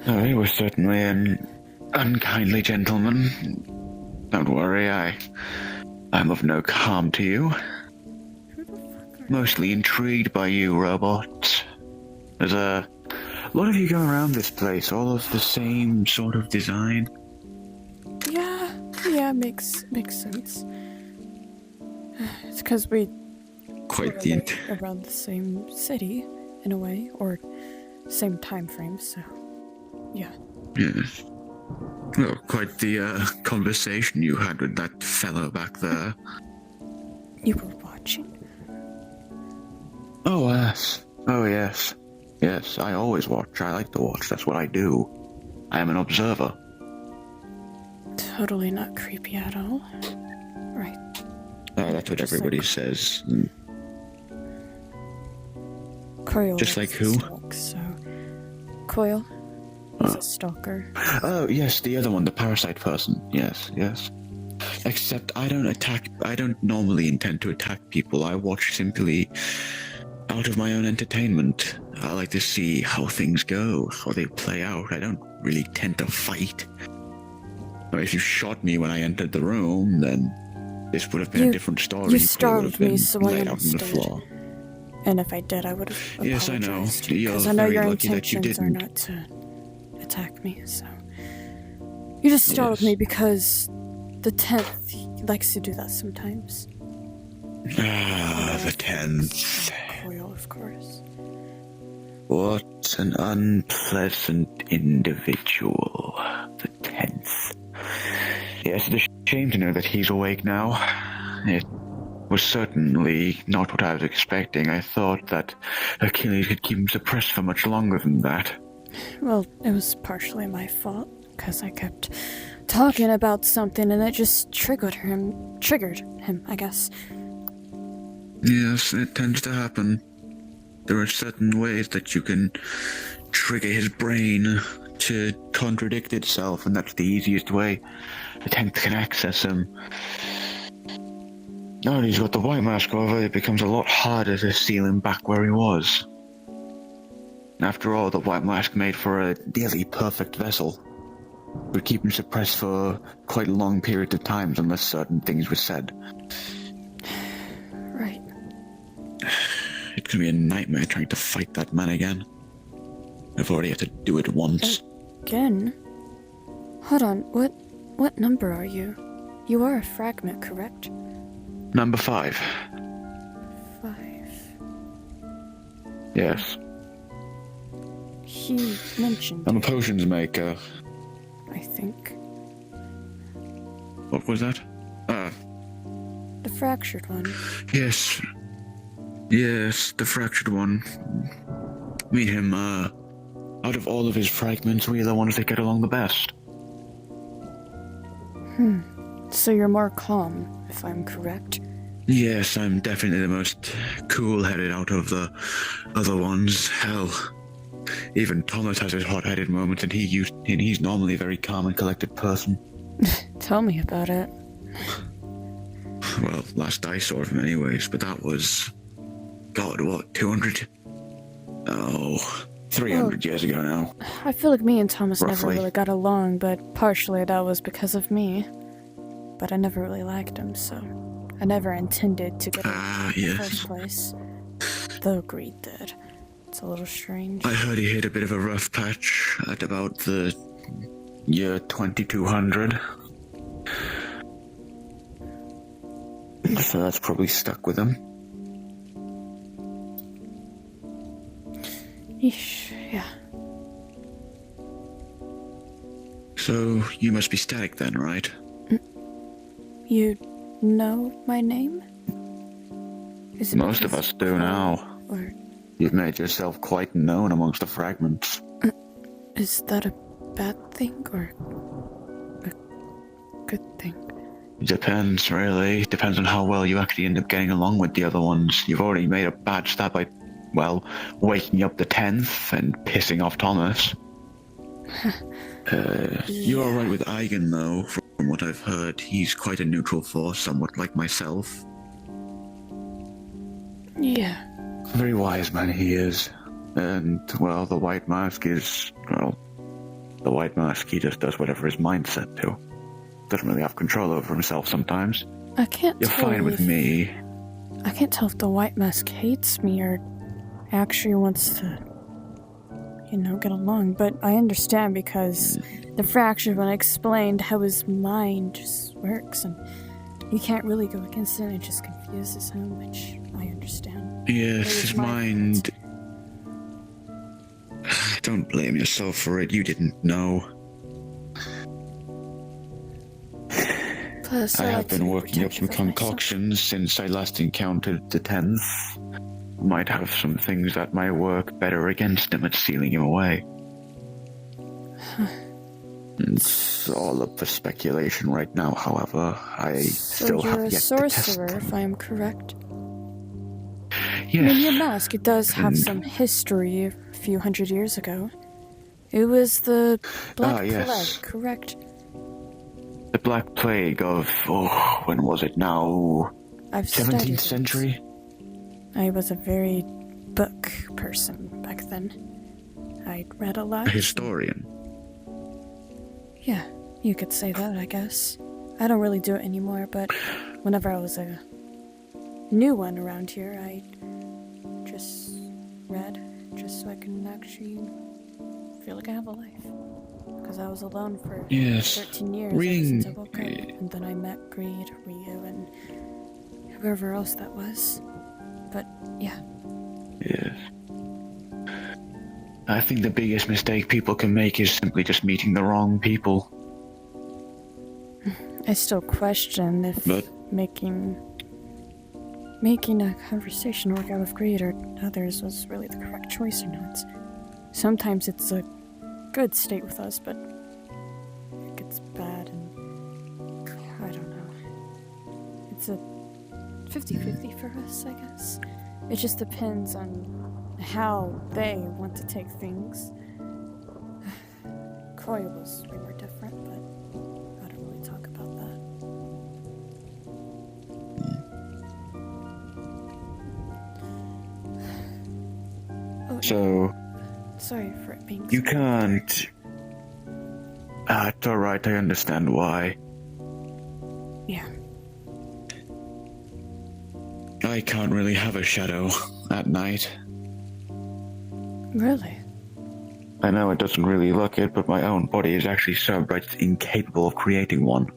Oh, he was certainly an unkindly gentleman. Don't worry, I'm of no harm to you. Who the fuck are Mostly intrigued by you, robot. There's a lot of you go around this place, all of the same sort of design. Yeah, makes sense. It's because we Quite the correlate around the same city, in a way, or same time frame, so yeah. Yes. Well, quite the conversation you had with that fellow back there. You were watching? Oh, yes. Oh, yes. Yes, I always watch. I like to watch. That's what I do. I am an observer. Totally not creepy at all. Right. That's what Just everybody like- says. Coil Just like who? Stalk, so Coil is a stalker. Oh, yes, the other one, the parasite person. Yes. Except I don't normally intend to attack people. I watch simply out of my own entertainment. I like to see how things go, how they play out. I don't really tend to fight. If you shot me when I entered the room, then this would have been a different story. You startled me, so I laid out on the understood. floor. And if I did, I would have Yes, I know. apologized. You're Because I know very your lucky that you intentions are didn't. not to attack me, so... You just startled Yes. me because the 10th likes to do that sometimes. Ah, the 10th. Coil, of course. What an unpleasant individual. The 10th. Yes, it's a shame to know that he's awake now. It was certainly not what I was expecting. I thought that Achilles could keep him suppressed for much longer than that. Well, it was partially my fault, because I kept talking about something and it just triggered him, I guess. Yes, it tends to happen. There are certain ways that you can trigger his brain to contradict itself, and that's the easiest way. The 10th can access him. Now that he's got the white mask over, it becomes a lot harder to seal him back where he was. After all, the white mask made for a nearly perfect vessel. Would keep him suppressed for quite long periods of time unless certain things were said. Right. It's gonna be a nightmare trying to fight that man again. I've already had to do it once. Again? Hold on, what number are you? You are a fragment, correct? Number 5. 5. Yes. He mentioned I'm a it, potions maker. I think. What was that? The fractured one. Yes. Yes, the fractured one. Meet him, out of all of his fragments, we're the ones that get along the best. So you're more calm, if I'm correct. Yes, I'm definitely the most cool-headed out of the other ones. Hell, even Thomas has his hot-headed moments, and he's normally a very calm and collected person. Tell me about it. Well, last I saw of him anyways, but that was... God, what, 200? Oh, 300 years ago now. I feel like me and Thomas never Roughly. really got along, but partially that was because of me. But I never really liked him, so I never intended to get him in the Yes. first place. Though Greed did. It's a little strange. I heard he hit a bit of a rough patch at about the year 2200. So that's probably stuck with him. Yeesh, yeah. So you must be Static then, right? You know my name? Is it Most of because- us do now. Or You've made yourself quite known amongst the fragments. is that a bad thing or a good thing? Depends, really. Depends on how well you actually end up getting along with the other ones. You've already made a bad start by, well, waking up the 10th and pissing off Thomas. You're alright with Eigen, though, from what I've heard. He's quite a neutral force, somewhat like myself. Yeah. Very wise man he is. And, well, the White Mask is, well, The White Mask, he just does whatever his mind's set to. Doesn't really have control over himself sometimes. I can't You're tell fine with if- me. I can't tell if the White Mask hates me or actually wants to, get along. But I understand because the fractured one explained how his mind just works, and you can't really go against it, and it just confuses him, which I understand. Yes, It was his my mind... Don't blame yourself for it, you didn't know. Plus, I have like to been be working up some protective of myself. concoctions since I last encountered the 10th. Might have some things that might work better against him at sealing him away. It's all up for speculation right now, however. I still So you're have a yet to test sorcerer, them. if I am correct. Yes. I mean, your mask, it does have And- some history a few hundred years ago. It was the Black yes. Plague, correct? The Black Plague of, when was it now? I've studied 17th it. century? I was a very book person back then. I'd read a lot. A historian. Yeah, you could say that, I guess. I don't really do it anymore, but whenever I was a new one around here, I just read, just so I can actually feel like I have a life. Because I was alone for Yes. 13 years Reading- ever since I woke up, and then I met Greed, Ryu, and whoever else that was. But, yeah. Yes. I think the biggest mistake people can make is simply just meeting the wrong people. I still question if But- making a conversation work out with Greed or others was really the correct choice or not. Sometimes it's a good state with us, but it gets bad and I don't know. It's a 50-50 for us, I guess. It just depends on how they want to take things. Koya was way more different, but I don't really talk about that. Oh, So, sorry for it being you so- can't... it's alright, I understand why. Yeah. I can't really have a shadow at night. Really? I know it doesn't really look it, but my own body is actually so bright it's incapable of creating one.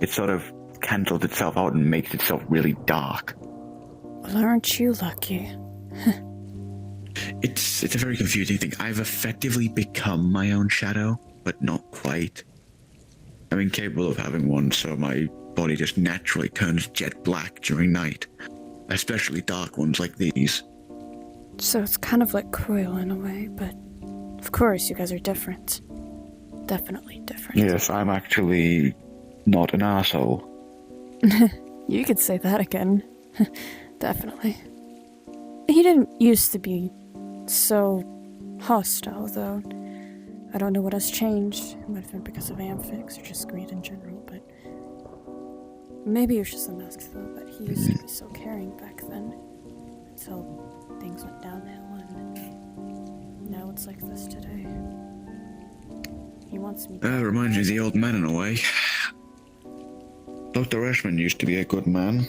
It sort of cancels itself out and makes itself really dark. Well, aren't you lucky? It's a very confusing thing. I've effectively become my own shadow, but not quite. I'm incapable of having one, so my body just naturally turns jet black during night. Especially dark ones like these. So it's kind of like Coil in a way, but of course you guys are different. Definitely different. Yes, I'm actually not an asshole. You could say that again. Definitely. He didn't used to be so hostile, though. I don't know what has changed. It might have been because of Amphix or just Greed in general, but maybe it was just the mask, though. But he used to be so caring back then, until things went downhill, and now it's like this today. He wants me. Reminds me of the old man in a way. Dr. Ashman used to be a good man.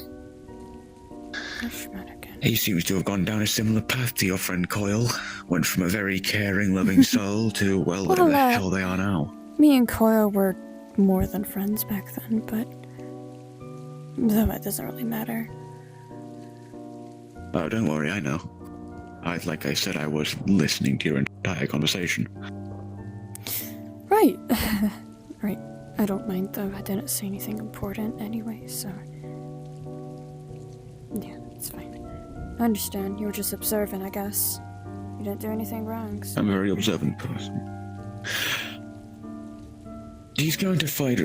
Ashman again. He seems to have gone down a similar path to your friend Coyle. Went from a very caring, loving soul to, well, whatever the hell they are now. Me and Coyle were more than friends back then, but that doesn't really matter. Oh, don't worry, I know. Like I said, I was listening to your entire conversation. Right. Right. I don't mind, though. I didn't say anything important anyway, so... Yeah, it's fine. I understand. You were just observant, I guess. You didn't do anything wrong, so... I'm a very observant person. He's going to fight,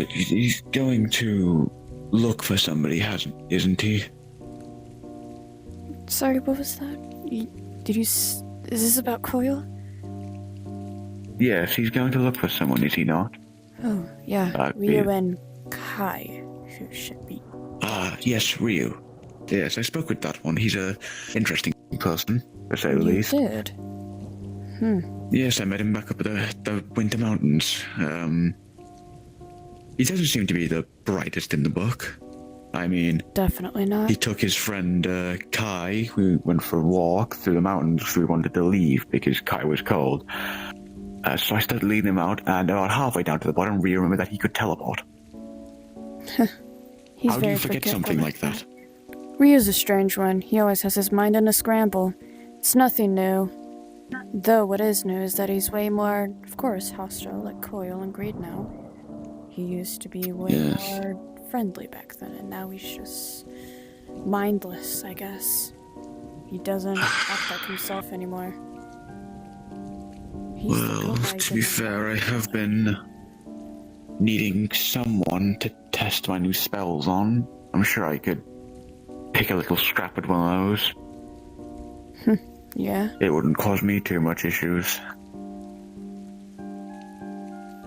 he's going to look for somebody, isn't he? Sorry, what was that? Is this about Coyle? Yes, he's going to look for someone, is he not? Oh, yeah. That'd Ryu be- and Kai, who should be... Ah, yes, Ryu. Yes, I spoke with that one. He's a interesting person, to say the You least. did? Yes, I met him back up at the Winter Mountains. He doesn't seem to be the brightest in the book. I mean, Definitely not. he took his friend Kai. We went for a walk through the mountains. We wanted to leave because Kai was cold. So I started leading him out, and about halfway down to the bottom, we remembered that he could teleport. He's How do very you forget forgetful something like that? Ryu's a strange one. He always has his mind in a scramble. It's nothing new. Though what is new is that he's way more, of course, hostile, like Coil and Greed now. He used to be way more friendly back then, and now he's just mindless, I guess. He doesn't act like himself anymore. Well, to be fair, I have been needing someone to test my new spells on. I'm sure I could pick a little scrap at one of those. Yeah? It wouldn't cause me too much issues.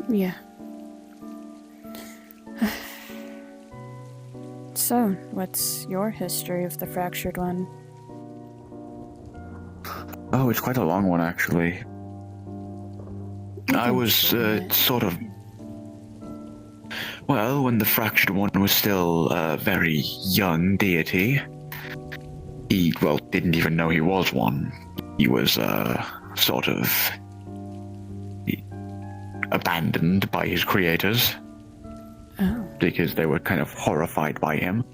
Yeah. So, what's your history of the Fractured One? Oh, it's quite a long one, actually. I was sort of... Well, when the Fractured One was still a very young deity, he, well, didn't even know he was one. He was, sort of... abandoned by his creators. Oh. Because they were kind of horrified by him.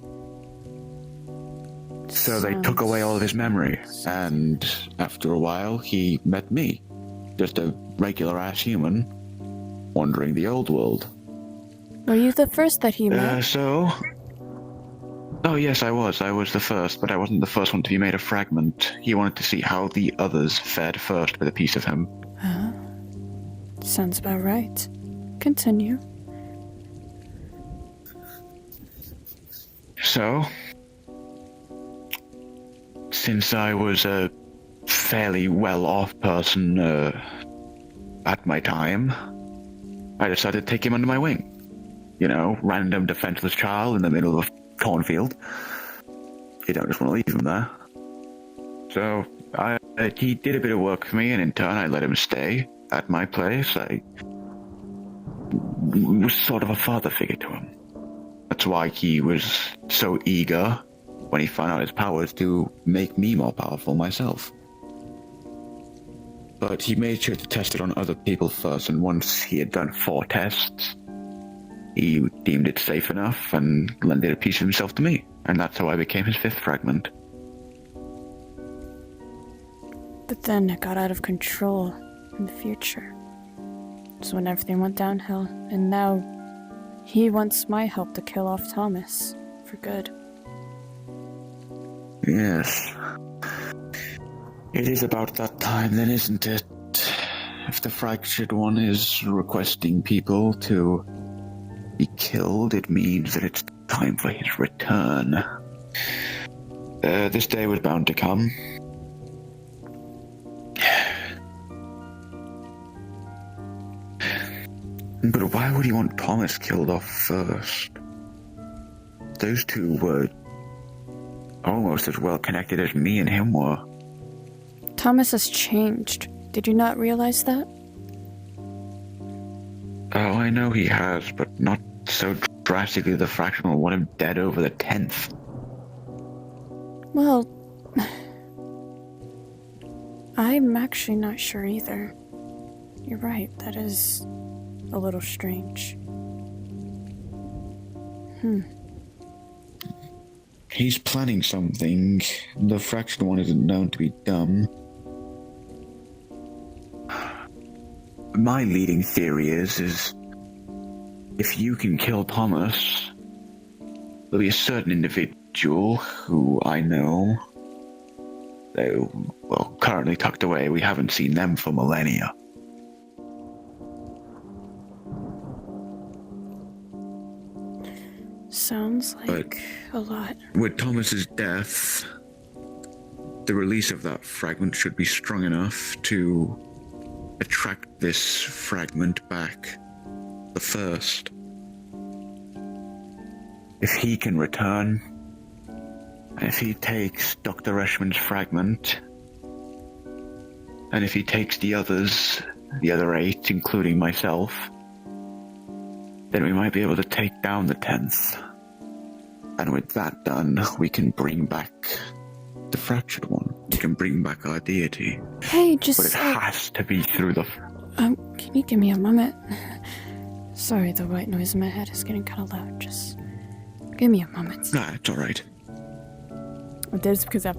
So they took away all of his memory, and after a while, he met me. Just a regular-ass human, wandering the old world. Were you the first that he met? Oh yes, I was. I was the first, but I wasn't the first one to be made a fragment. He wanted to see how the others fared first with a piece of him. Sounds about right. Continue. So, since I was a fairly well-off person at my time, I decided to take him under my wing. You know, random defenseless child in the middle of a cornfield. You don't just want to leave him there. So, he did a bit of work for me, and in turn I let him stay at my place. I was sort of a father figure to him. That's why he was so eager, when he found out his powers, to make me more powerful myself. But he made sure to test it on other people first, and once he had done 4 tests, he deemed it safe enough and lended a piece of himself to me. And that's how I became his 5th fragment. But then it got out of control in the future. That's when everything went downhill, and now he wants my help to kill off Thomas for good. Yes. It is about that time then, isn't it? If the Fractured One is requesting people to be killed, it means that it's time for his return. This day was bound to come. But why would he want Thomas killed off first? Those two were almost as well connected as me and him were. Thomas has changed. Did you not realize that? Oh, I know he has, but not so drastically the Fraction will want him dead over the 10th. Well, I'm actually not sure either. You're right, that is a little strange. He's planning something. The Fraction One isn't known to be dumb. My leading theory is if you can kill Thomas, there'll be a certain individual who I know, they're, well, currently tucked away. We haven't seen them for millennia. Sounds like a lot. With Thomas's death, the release of that fragment should be strong enough to attract this fragment back, the first. If he can return, and if he takes Dr. Eshman's fragment, And if he takes the others, the other 8, including myself, then we might be able to take down the 10th. And with that done, we can bring back the fractured one. We can bring back our deity. Hey, just... But it has to be through the... can you give me a moment? Sorry, the white noise in my head is getting kind of loud. Just give me a moment. Nah, it's alright. That's because I have